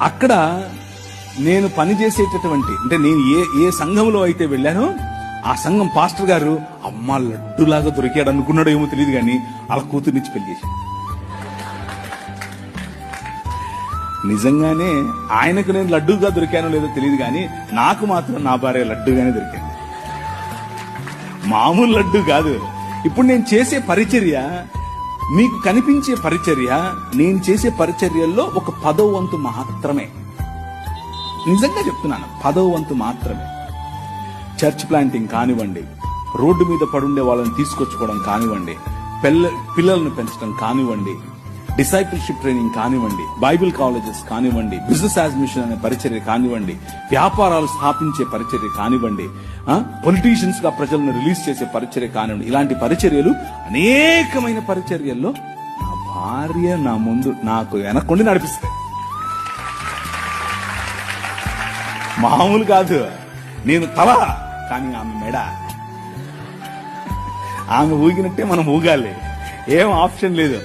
అక్కడ నేను పనిచేసేటటువంటి అంటే నేను ఏ సంఘంలో అయితే వెళ్ళానో ఆ సంఘం పాస్టర్ గారు అమ్మ లడ్డులాగా దొరికాడు అనుకున్నాడో ఏమో తెలియదు కానీ అలా కూతుర్నిచ్చి పెళ్లి చేశాడు. నిజంగానే ఆయనకు నేను లడ్డూగా దొరికానో లేదో తెలియదు కానీ నాకు మాత్రం నా భార్య లడ్డూగానే దొరికింది. మామూలు లడ్డు కాదు. ఇప్పుడు నేను చేసే పరిచర్య, మీకు కనిపించే పరిచర్య, నేను చేసే పరిచర్యల్లో ఒక 10వ వంతు మాత్రమే. నిజంగా చెప్తున్నాను, 10వ వంతు మాత్రమే. చర్చ్ ప్లాంటింగ్ కానివ్వండి, రోడ్డు మీద పడుండే వాళ్ళని తీసుకొచ్చుకోవడం కానివ్వండి, పిల్లలను పెంచడం కానివ్వండి, డిసైపుల్షిప్ ట్రైనింగ్ కానివ్వండి, బైబిల్ కాలేజెస్ కానివ్వండి, బిజినెస్ అడ్మిషన్ అనే పరిచర్య కానివ్వండి, వ్యాపారాలు స్థాపించే పరిచర్య కానివ్వండి, పొలిటీషియన్స్ గా ప్రజలను రిలీజ్ చేసే పరిచర్య కానివ్వండి, ఇలాంటి పరిచర్యలు అనేకమైన పరిచర్యల్లో నా భార్య నా ముందు నాకు వెనక్కుండి నడిపిస్తాయి. మామూలు కాదు. నేను తల, కానీ ఆమె మెడ. ఆమె ఊగినట్టే మనం ఊగాలి, ఏం ఆప్షన్ లేదు.